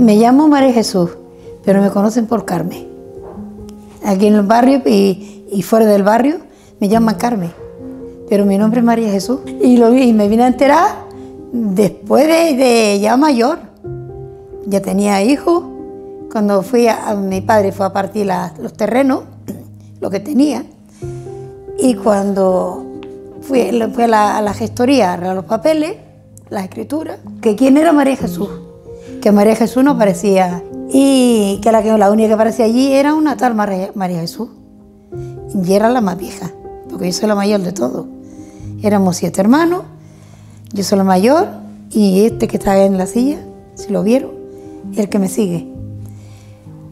Me llamo María Jesús, pero me conocen por Carmen. Aquí en el barrio y fuera del barrio me llaman Carmen, pero mi nombre es María Jesús. Y me vine a enterar después de ya mayor. Ya tenía hijos. Cuando mi padre fue a partir los terrenos, lo que tenía. Y cuando fui a la gestoría a arreglar los papeles, las escrituras, que quién era María Jesús, que María Jesús no aparecía, y que la única que aparecía allí era una tal María Jesús, y era la más vieja, porque yo soy la mayor de todos. Éramos 7 hermanos, yo soy la mayor, y este que está en la silla, si lo vieron, es el que me sigue.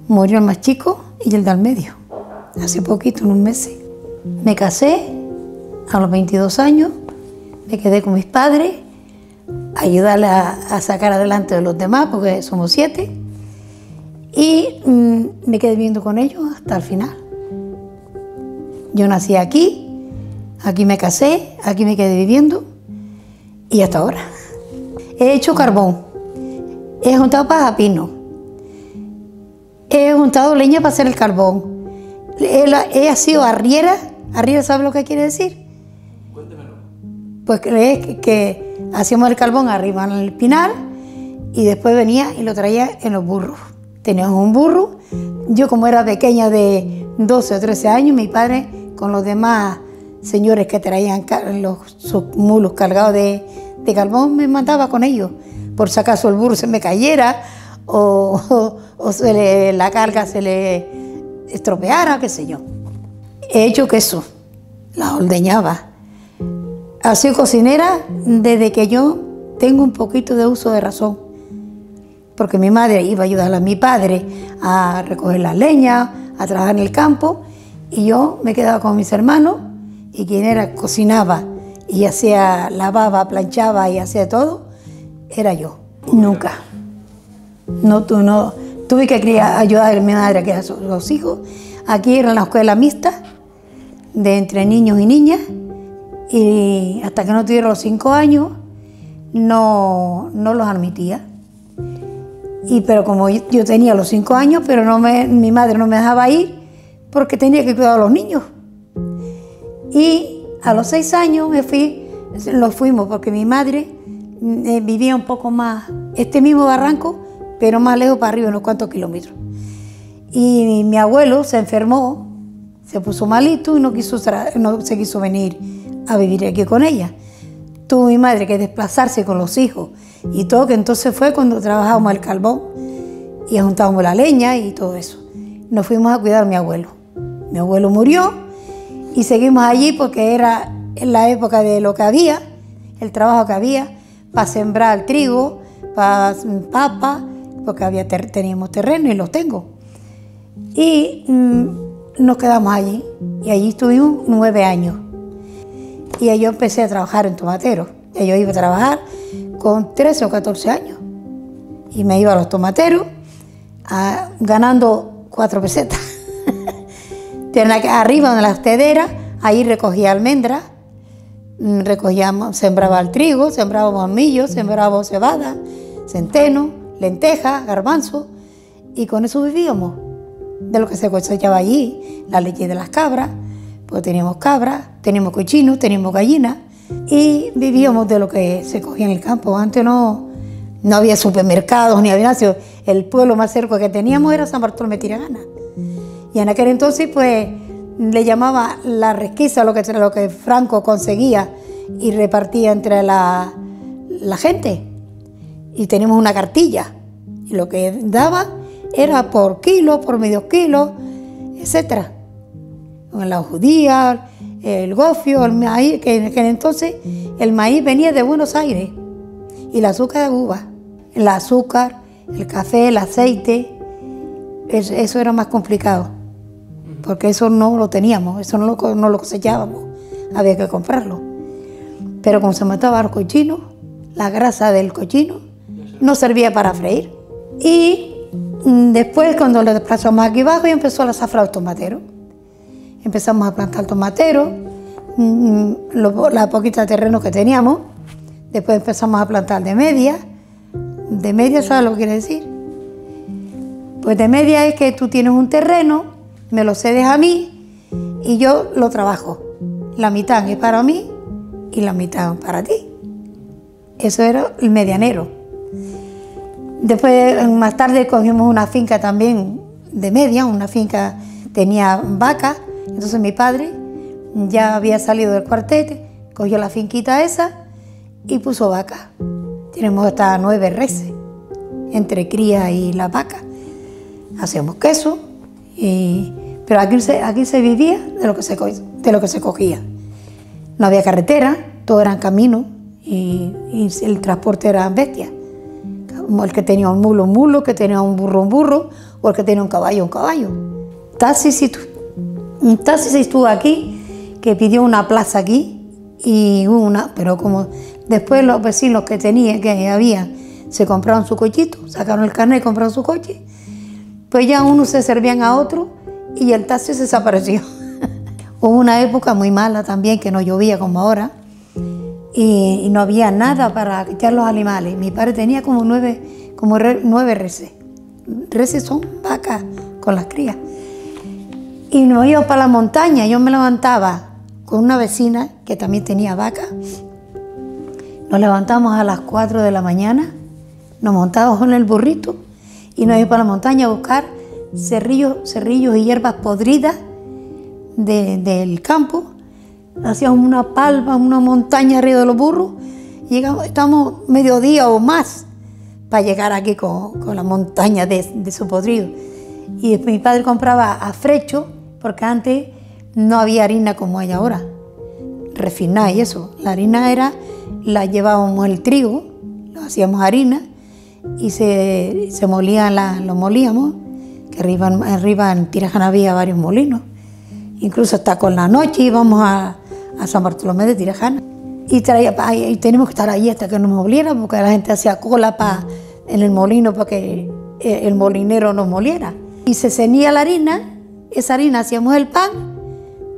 Murió el más chico y el del medio, hace poquito, en un mes. Me casé a los 22 años, me quedé con mis padres, ayudarle a sacar adelante a los demás, porque somos 7, y me quedé viviendo con ellos hasta el final. Yo nací aquí me casé, aquí me quedé viviendo, y hasta ahora. He hecho carbón, he juntado paja pino, he juntado leña para hacer el carbón, he sido arriera. ¿Arriera sabe lo que quiere decir? Cuéntemelo. Pues que hacíamos el carbón arriba en el pinar y después venía y lo traía en los burros. Teníamos un burro. Yo, como era pequeña de 12 o 13 años, mi padre con los demás señores que traían sus mulos cargados de carbón, me mandaba con ellos, por si acaso el burro se me cayera o la carga se le estropeara, qué sé yo. He hecho queso, la ordeñaba. He sido cocinera desde que yo tengo un poquito de uso de razón, porque mi madre iba a ayudar a mi padre a recoger la leña, a trabajar en el campo, y yo me quedaba con mis hermanos, y quien cocinaba y lavaba, planchaba y hacía todo, era yo. Nunca. No tuve que ayudar a mi madre a criar a los hijos. Aquí era la escuela mixta, de entre niños y niñas, y hasta que no tuvieron los 5 años no los admitía. Pero como yo tenía los 5 años, pero mi madre no me dejaba ir porque tenía que cuidar a los niños. Y a los 6 años nos fuimos porque mi madre vivía un poco más, este mismo barranco, pero más lejos para arriba, unos cuantos kilómetros. Y mi abuelo se enfermó, se puso malito y no se quiso venir a vivir aquí con ella. Tuvo mi madre que desplazarse con los hijos y todo, que entonces fue cuando trabajábamos el carbón y juntábamos la leña y todo eso. Nos fuimos a cuidar a mi abuelo. Mi abuelo murió y seguimos allí porque era en la época de lo que había, el trabajo que había, para sembrar el trigo, para papa, porque teníamos terreno y los tengo. Y nos quedamos allí, y allí estuvimos 9 años. Y yo empecé a trabajar en tomateros. Yo iba a trabajar con 13 o 14 años. Y me iba a los tomateros ganando 4 pesetas. Arriba en las tederas, ahí recogía almendras, sembraba el trigo, sembrábamos millo, sembrábamos cebada, centeno, lentejas, garbanzo, y con eso vivíamos. De lo que se cosechaba allí, la leche de las cabras, pues teníamos cabras, teníamos cochinos, teníamos gallinas, y vivíamos de lo que se cogía en el campo. Antes no había supermercados ni había nada. El pueblo más cerca que teníamos era San Bartolomé Tiragana. Y en aquel entonces, pues, le llamaba la resquisa lo que Franco conseguía y repartía entre la gente. Y teníamos una cartilla, y lo que daba era por kilo, por medio kilo, etc. La judía, el gofio, el maíz, que en aquel entonces el maíz venía de Buenos Aires, y el azúcar de Cuba. El azúcar, el café, el aceite, eso era más complicado, porque eso no lo teníamos, eso no lo cosechábamos, había que comprarlo. Pero como se mataban los cochinos, la grasa del cochino no servía para freír. Y después, cuando lo desplazamos aquí abajo, y empezó la zafra de los tomateros. Empezamos a plantar tomateros, la poquita terreno que teníamos. Después empezamos a plantar de media. De media, ¿sabes lo que quiere decir? Pues de media es que tú tienes un terreno, me lo cedes a mí y yo lo trabajo. La mitad es para mí y la mitad para ti. Eso era el medianero. Después, más tarde, cogimos una finca también de media, una finca tenía vacas. Entonces mi padre ya había salido del cuartel, cogió la finquita esa y puso vacas. Tenemos hasta 9 reses, entre cría y las vacas. Hacíamos queso, pero aquí se vivía de lo que se cogía. No había carretera, todo eran caminos y el transporte era bestia. El que tenía un mulo, el que tenía un burro, o el que tenía un caballo. Un taxi estuvo aquí, que pidió una plaza aquí, pero como después los vecinos que había, se compraron su cochito, sacaron el carnet y compraron su coche, pues ya unos se servían a otro y el taxi se desapareció. Hubo una época muy mala también, que no llovía como ahora, y no había nada para echar los animales. Mi padre tenía como 9 reses. Reses son vacas con las crías. Y nos íbamos para la montaña. Yo me levantaba con una vecina que también tenía vacas. Nos levantamos a las 4 de la mañana, nos montábamos en el burrito y nos íbamos para la montaña a buscar cerrillos y hierbas podridas del campo. Hacíamos una palma, una montaña arriba de los burros. Estábamos mediodía o más para llegar aquí con la montaña de su podrido. Y después mi padre compraba afrecho, porque antes no había harina como hay ahora, refinada y eso. La harina la llevábamos el trigo, lo hacíamos harina y se molía, lo molíamos, que arriba en Tirajana había varios molinos. Incluso hasta con la noche íbamos a San Bartolomé de Tirajana y tenemos que estar allí hasta que nos moliera, porque la gente hacía cola en el molino para que el molinero nos moliera. Y se cenía la harina, esa harina hacíamos el pan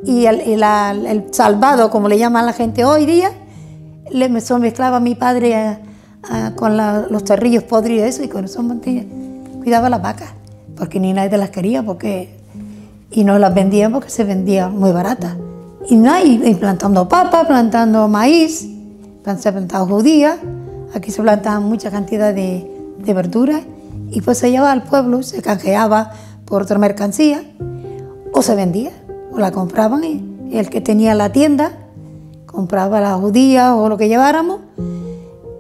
y el salvado, como le llaman la gente hoy día, le mezclaba a mi padre con los cerrillos podridos eso, y con eso cuidaba las vacas, porque ni nadie las quería, y no las vendían porque se vendían muy baratas. Y plantando papa, plantando maíz, se plantaba judía, aquí se plantaban mucha cantidad de verduras, y pues se llevaba al pueblo, se canjeaba por otra mercancía, o se vendía, o la compraban, y el que tenía la tienda compraba las judías o lo que lleváramos,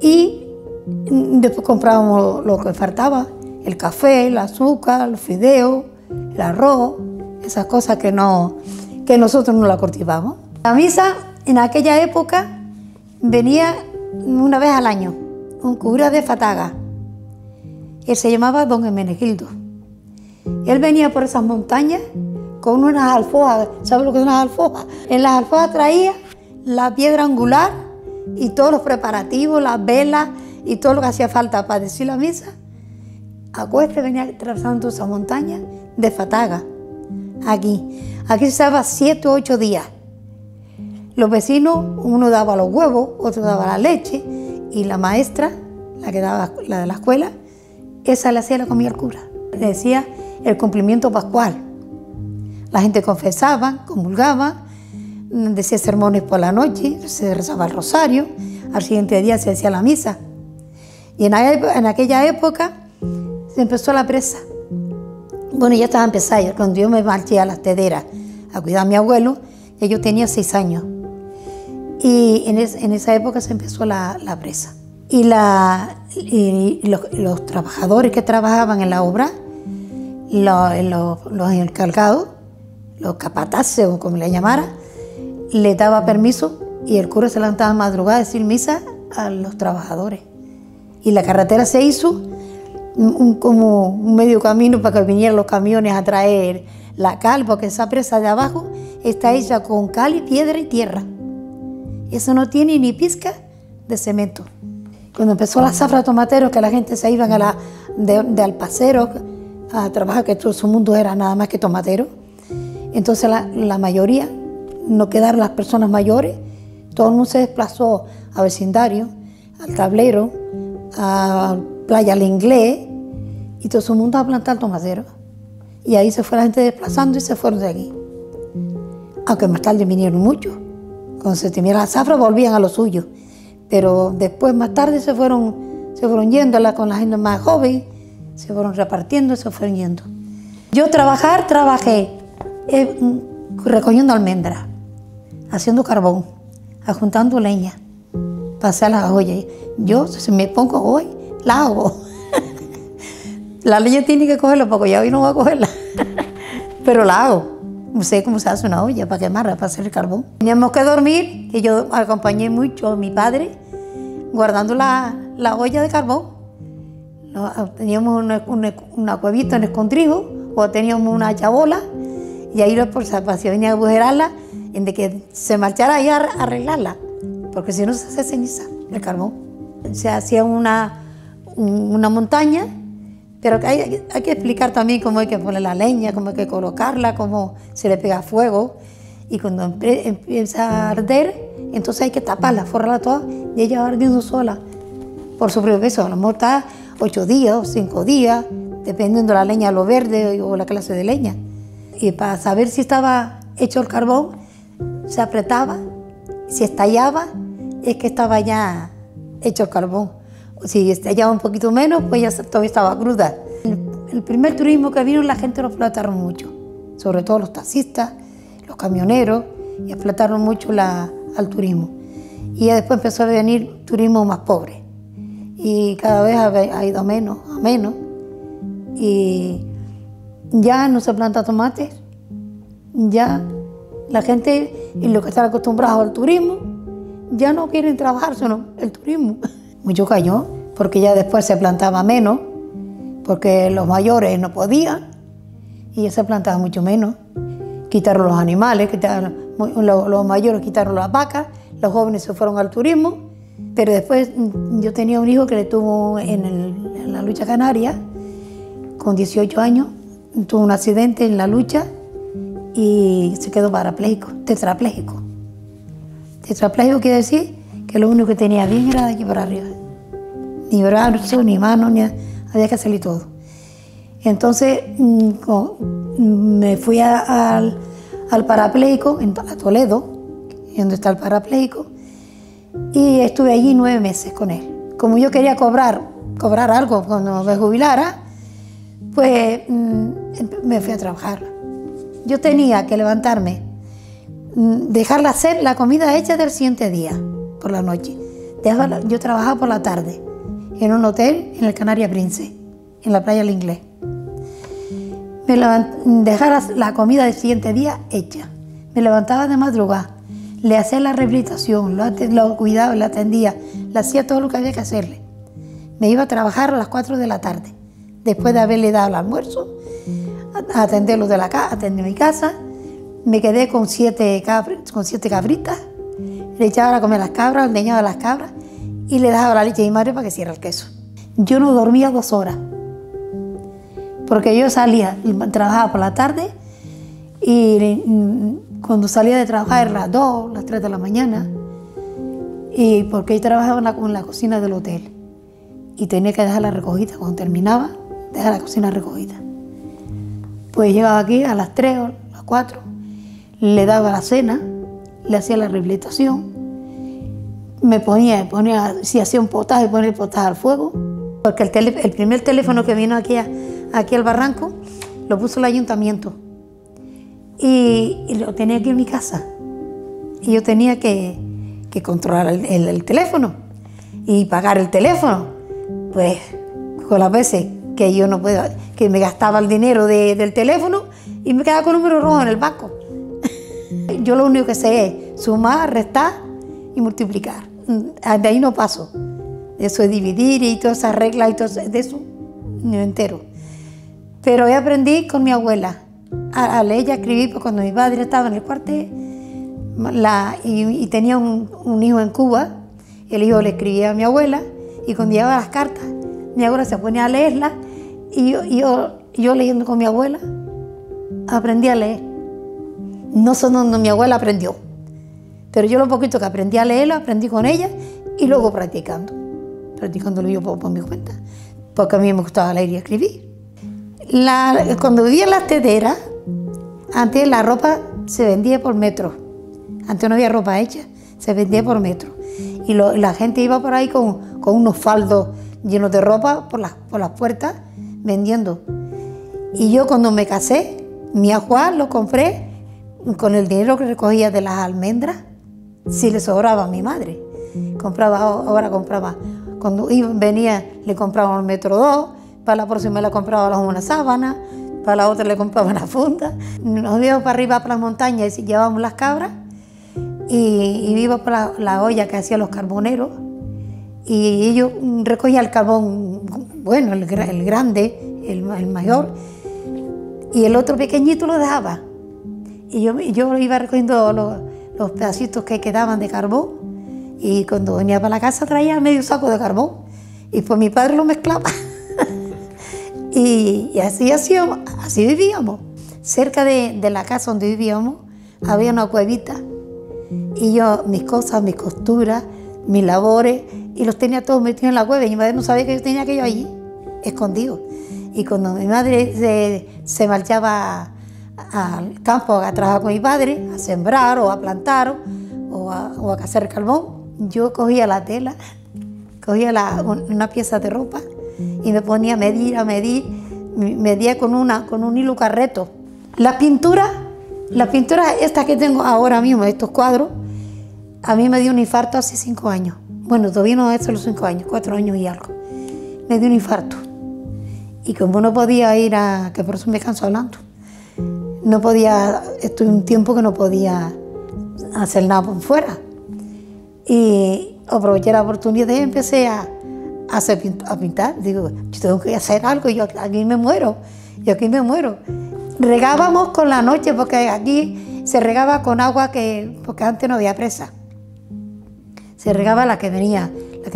y después comprábamos lo que faltaba, el café, el azúcar, los fideos, el arroz, esas cosas que nosotros no la cultivamos. La misa en aquella época venía una vez al año, un cura de Fataga. Él se llamaba Don Hermenegildo. Él venía por esas montañas con unas alfojas. ¿Sabes lo que son unas alfojas? En las alfojas traía la piedra angular y todos los preparativos, las velas y todo lo que hacía falta para decir la misa. A cuesta venía atravesando esa montaña de Fataga. Aquí se estaba 7 o 8 días. Los vecinos, uno daba los huevos, otro daba la leche, y la maestra, la que daba la de la escuela, esa le hacía la comida al cura. Le decía el cumplimiento pascual. La gente confesaba, comulgaba, decía sermones por la noche, se rezaba el rosario, al siguiente día se hacía la misa. Y en aquella época se empezó la presa. Bueno, ya estaba empezada. Cuando yo me marché a las tederas a cuidar a mi abuelo, ya yo tenía 6 años. Y en esa época se empezó la presa. Y los trabajadores que trabajaban en la obra, los encargados, los capataces o como le llamara, les daba permiso y el cura se levantaba a madrugada a decir misa a los trabajadores. Y la carretera se hizo como un medio camino para que vinieran los camiones a traer la cal, porque esa presa de abajo está hecha con cal y piedra y tierra. Eso no tiene ni pizca de cemento. Cuando empezó la zafra de tomateros, que la gente se iban de Alpacero a trabajar, que todo su mundo era nada más que tomatero, entonces la mayoría, no quedaron las personas mayores, todo el mundo se desplazó a vecindario, al Tablero, a Playa El Inglés, y todo el mundo a plantar tomatero. Y ahí se fue la gente desplazando y se fueron de aquí. Aunque más tarde vinieron muchos. Cuando se terminó la zafra volvían a lo suyo. Pero después, más tarde, se fueron yendo con la gente más joven, se fueron repartiendo y se fueron yendo. Yo trabajé recogiendo almendras, haciendo carbón, juntando leña, para hacer las ollas. Yo, si me pongo hoy, la hago. La leña tiene que cogerla porque ya hoy no voy a cogerla, pero la hago. Sé cómo se hace una olla para quemarla, para hacer el carbón. Teníamos que dormir y yo acompañé mucho a mi padre guardando la olla de carbón. Teníamos una cuevita en escondrijo o teníamos una chabola y ahí si venía a agujerarla, en de que se marchara ahí a arreglarla, porque si no se hace ceniza el carbón. Se hacía una montaña, pero hay que explicar también cómo hay que poner la leña, cómo hay que colocarla, cómo se le pega fuego. Y cuando empieza a arder, entonces hay que taparla, forrarla toda y ella va ardiendo sola por su propio peso. A lo mejor está 8 días o 5 días, dependiendo de la leña, lo verde o la clase de leña. Y para saber si estaba hecho el carbón, se apretaba, si estallaba, es que estaba ya hecho el carbón. Si estallaba un poquito menos, pues ya todavía estaba cruda. El primer turismo que vino, la gente lo explotaron mucho, sobre todo los taxistas, los camioneros, y explotaron mucho al turismo. Y ya después empezó a venir turismo más pobre. Y cada vez ha ido a menos. Y ya no se planta tomates, ya la gente, y los que están acostumbrados al turismo, ya no quieren trabajar, sino el turismo. Mucho cayó, porque ya después se plantaba menos, porque los mayores no podían, y ya se plantaba mucho menos. Quitaron los animales, los mayores quitaron las vacas, los jóvenes se fueron al turismo, pero después yo tenía un hijo que le tuvo en la lucha canaria, con 18 años, tuvo un accidente en la lucha y se quedó parapléjico, tetrapléjico. Tetrapléjico quiere decir que lo único que tenía bien era de aquí para arriba. Ni brazo, ni mano, había que salir todo. Entonces me fui al parapléjico, a Toledo, donde está el parapléjico, y estuve allí 9 meses con él. Como yo quería cobrar algo cuando me jubilara, pues me fui a trabajar. Yo tenía que levantarme, dejarla hacer la comida hecha del siguiente día, por la noche. Yo trabajaba por la tarde en un hotel en el Canaria Prince, en la playa del Inglés. Dejar la comida del siguiente día hecha. Me levantaba de madrugada, le hacía la rehabilitación, lo cuidaba, lo atendía, le hacía todo lo que había que hacerle. Me iba a trabajar a las 4 de la tarde, después de haberle dado el almuerzo, a atenderlo de la casa, atender mi casa. Me quedé con 7 cabritas, le echaba a comer las cabras, ordeñaba las cabras y le dejaba la leche a mi madre para que hiciera el queso. Yo no dormía 2 horas, porque yo salía, trabajaba por la tarde y cuando salía de trabajar eran las 2, las 3 de la mañana, y porque yo trabajaba en la cocina del hotel y tenía que dejar la recogida. Cuando terminaba, dejar la cocina recogida. Pues llegaba aquí a las 3 o las 4, le daba la cena, le hacía la rehabilitación, me ponía si hacía un potaje, ponía el potaje al fuego, porque el primer teléfono que vino aquí al barranco lo puso el ayuntamiento y lo tenía aquí en mi casa. Y yo tenía que controlar el teléfono y pagar el teléfono. Pues con las veces que yo no puedo, que me gastaba el dinero del teléfono y me quedaba con un número rojo en el banco. Yo lo único que sé es sumar, restar y multiplicar. De ahí no paso. Eso es dividir y todas esas reglas y todo de eso no entero. Pero yo aprendí con mi abuela a leer y a escribir, porque cuando mi padre estaba en el cuartel y tenía un hijo en Cuba, el hijo le escribía a mi abuela y cuando llegaba las cartas, mi abuela se ponía a leerlas y yo leyendo con mi abuela aprendí a leer. No son donde mi abuela aprendió, pero yo lo poquito que aprendí a leer lo aprendí con ella y luego practicándolo yo por mi cuenta, porque a mí me gustaba leer y escribir. Cuando vivía en las tederas, antes la ropa se vendía por metro. Antes no había ropa hecha, se vendía por metro. Y la gente iba por ahí con unos faldos llenos de ropa por las puertas vendiendo. Y yo cuando me casé, mi ajuar lo compré con el dinero que recogía de las almendras, si le sobraba a mi madre. Ahora compraba, cuando venía le compraba un metro dos, para la próxima le compraba una sábana, para la otra le compraba una funda. Nos íbamos para arriba, para las montañas, y llevábamos las cabras, y íbamos para la olla que hacían los carboneros, y ellos recogían el carbón, bueno, el grande, el mayor, y el otro pequeñito lo dejaba. Y yo iba recogiendo los pedacitos que quedaban de carbón, y cuando venía para la casa traía medio saco de carbón, y pues mi padre lo mezclaba. Y así vivíamos. Cerca de la casa donde vivíamos había una cuevita, y yo mis cosas, mis costuras, mis labores, y los tenía todos metidos en la cueva, y mi madre no sabía que yo tenía aquello allí, escondido. Y cuando mi madre se marchaba al campo a trabajar con mi padre, a sembrar o a plantar o a cazar carbón, yo cogía la tela, cogía una pieza de ropa y me ponía a medir, medía con un hilo carreto. La pintura esta que tengo ahora mismo, estos cuadros, a mí me dio un infarto hace 5 años. Bueno, todavía no es los 5 años, 4 años y algo. Me dio un infarto. Y como no podía ir que por eso me canso hablando, no podía, estuve un tiempo que no podía hacer nada por fuera. Y aproveché la oportunidad y empecé a pintar. Digo, yo tengo que hacer algo, yo aquí me muero. Regábamos con la noche, porque aquí se regaba con agua porque antes no había presa. Se regaba la que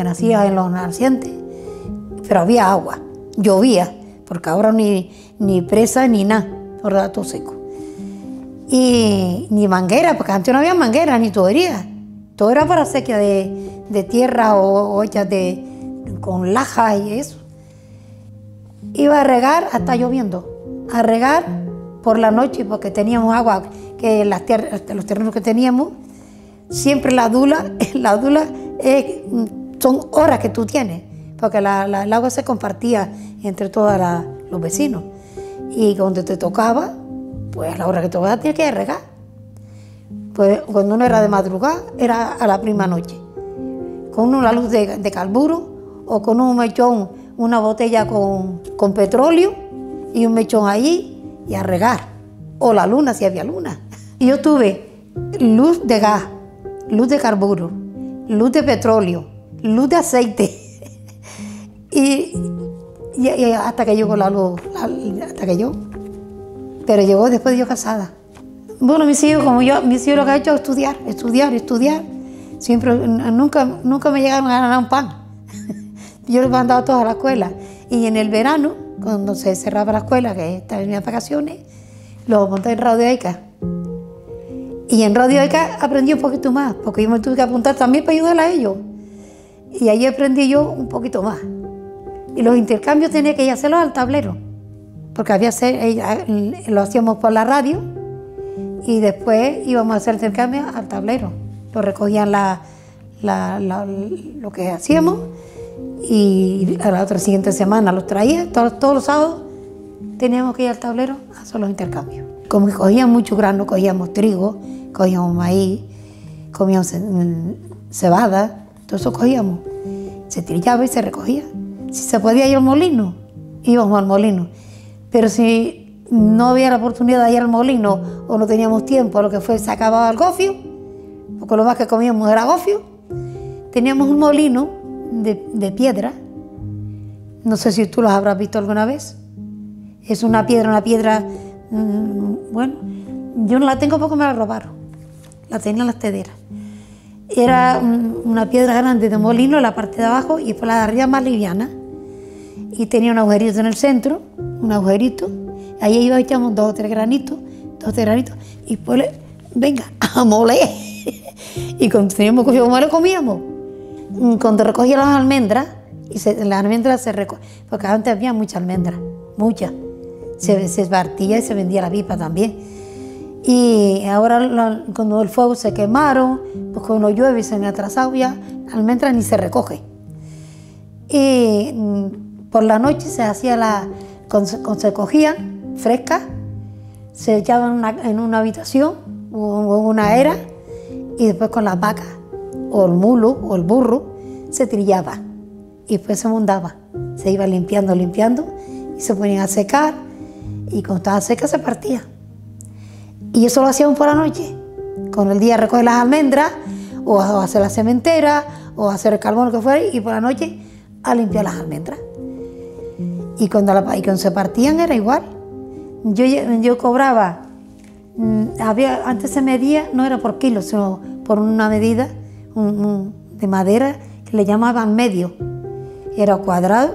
nacía en los nacientes, pero había agua, llovía, porque ahora ni presa ni nada, ahora todo seco. Y ni manguera, porque antes no había manguera ni tubería. Todo era para sequía de tierra o hechas con lajas y eso. Iba a regar hasta lloviendo, a regar por la noche, porque teníamos agua, que los terrenos que teníamos, siempre la dula son horas que tú tienes, porque el agua se compartía entre todos los vecinos. Y cuando te tocaba, pues a la hora que te tocaba tienes que regar. Pues cuando uno era de madrugada, era a la prima noche, con una luz de carburo o con un mechón, una botella con petróleo y un mechón allí y a regar, o la luna si había luna. Y yo tuve luz de gas, luz de carburo, luz de petróleo, luz de aceite y hasta que llegó la luz, pero llegó después de yo casada. Bueno, mis hijos lo que han hecho es estudiar. Siempre, nunca me llegaron a ganar un pan. Yo los mandaba todos a la escuela. Y en el verano, cuando se cerraba la escuela, que estaba en mis vacaciones, los monté en Radio ECA. Y en Radio ECA aprendí un poquito más, porque yo me tuve que apuntar también para ayudar a ellos. Y ahí aprendí yo un poquito más. Y los intercambios tenía que ir a hacerlos al tablero, porque lo hacíamos por la radio y después íbamos a hacer intercambios al tablero. Lo recogían lo que hacíamos y a la otra siguiente semana los traían. Todos los sábados teníamos que ir al tablero a hacer los intercambios. Como que cogían mucho grano, cogíamos trigo, cogíamos maíz, comíamos cebada, todo eso cogíamos. Se trillaba y se recogía. Si se podía ir al molino, íbamos al molino. Pero si no había la oportunidad de ir al molino o no teníamos tiempo, lo que fue, se acababa el gofio, porque lo más que comíamos era gofio. Teníamos un molino de piedra, no sé si tú los habrás visto alguna vez. Es una piedra, bueno, yo no la tengo porque me la robaron, la tenía en las tederas. Era una piedra grande de molino, la parte de abajo, y por la de arriba más liviana. Y tenía un agujerito en el centro, ahí iba echamos 2 o 3 granitos, y pues venga, a moler. Y cuando teníamos cogido como lo comíamos. Cuando recogía las almendras, las almendras se recogían, porque antes había muchas almendras, muchas. se partía y se vendía la pipa también. Y ahora cuando el fuego se quemaron, pues cuando llueve y se me ha atrasado ya, almendra ni se recoge. Y por la noche se hacía se cogían frescas, se echaban en una habitación o en una era y después con las vacas o el mulo o el burro se trillaba y después se mondaba, se iba limpiando y se ponían a secar y cuando estaba seca se partía. Y eso lo hacíamos por la noche, con el día recoger las almendras o hacer la cementera o hacer el carbón, lo que fuera, y por la noche a limpiar las almendras. Y cuando se partían era igual. Yo cobraba, antes se medía, no era por kilo, sino por una medida de madera que le llamaban medio. Era cuadrado,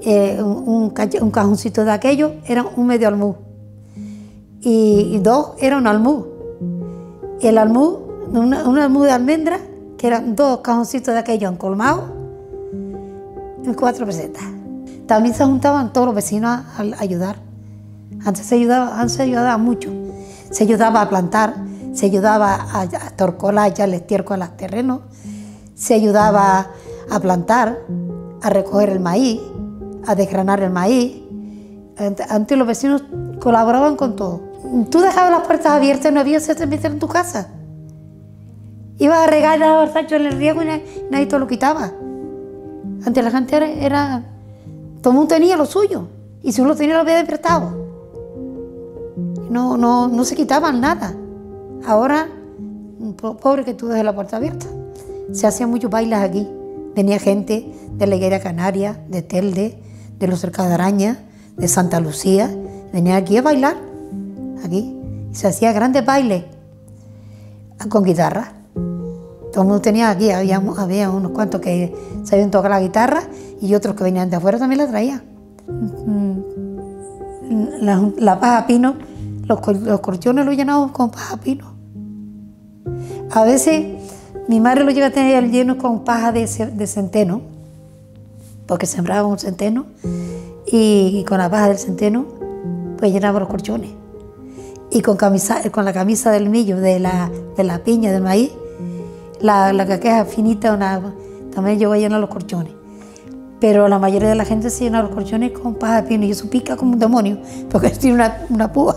un cajoncito de aquello era un medio almud. Y dos era un almud. Y el almud, un almud de almendra, que eran 2 cajoncitos de aquello encolmados, en 4 pesetas. También se juntaban todos los vecinos a ayudar. Antes se ayudaba mucho. Se ayudaba a plantar, se ayudaba a torcolar, a echarle estiércol a los terrenos, se ayudaba a plantar, a recoger el maíz, a desgranar el maíz. Antes los vecinos colaboraban con todo. Tú dejabas las puertas abiertas y no había se meter en tu casa. Ibas a regar el sacho en el riego y nadie te lo quitaba. Antes la gente era todo el mundo tenía lo suyo. Y si uno lo tenía lo había despertado. No se quitaban nada. Ahora, pobre que tú dejes la puerta abierta. Se hacían muchos bailes aquí. Venía gente de la Higuera Canaria, de Telde, de los Cercados de Araña, de Santa Lucía. Venía aquí a bailar. Aquí. Y se hacía grandes bailes con guitarra. Todo el mundo tenía aquí, había unos cuantos que sabían tocar la guitarra y otros que venían de afuera también la traían. La paja pino, los colchones los llenábamos con paja pino. A veces mi madre lo lleva a tener llenos con paja de centeno, porque sembraba un centeno y con la paja del centeno pues llenaba los colchones. Y con la camisa del millo, de la piña, del maíz, la caqueja finita, también llegó a llenar los colchones. Pero la mayoría de la gente se llena los colchones con paja de pino y eso pica como un demonio, porque tiene una púa.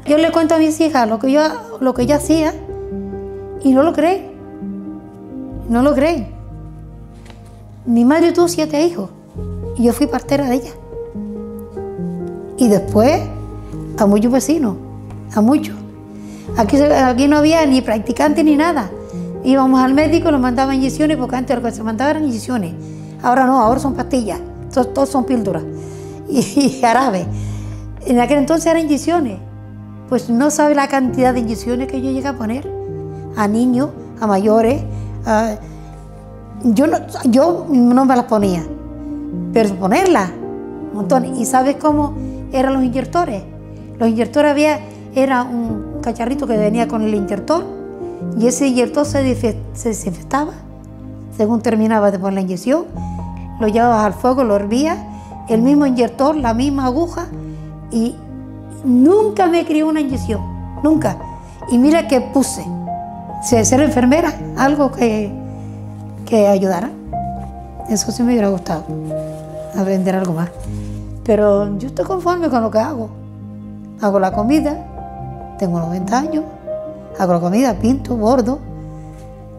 Yo le cuento a mis hijas lo que yo hacía y no lo creen. No lo creen. Mi madre tuvo 7 hijos y yo fui partera de ella. Y después a muchos vecinos, a muchos. Aquí no había ni practicantes ni nada. Íbamos al médico y nos mandaban inyecciones, porque antes lo que se mandaba eran inyecciones. Ahora no, ahora son pastillas, todos son píldoras y jarabe. En aquel entonces eran inyecciones. Pues no sabe la cantidad de inyecciones que yo llegué a poner a niños, a mayores. Yo no me las ponía, pero ponerlas, un montón. ¿Y sabes cómo eran los inyectores? Los inyectores era un cacharrito que venía con el inyector y ese inyector se desinfectaba. Según terminaba de poner la inyección, lo llevabas al fuego, lo hervías, el mismo inyector, la misma aguja, y nunca me crió una inyección, nunca. Y mira que puse, ser enfermera, algo que ayudara. Eso sí me hubiera gustado, aprender algo más. Pero yo estoy conforme con lo que hago. Hago la comida, tengo 90 años, hago la comida, pinto, bordo,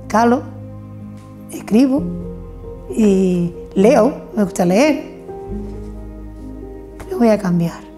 calo, escribo y leo, me gusta leer. No voy a cambiar.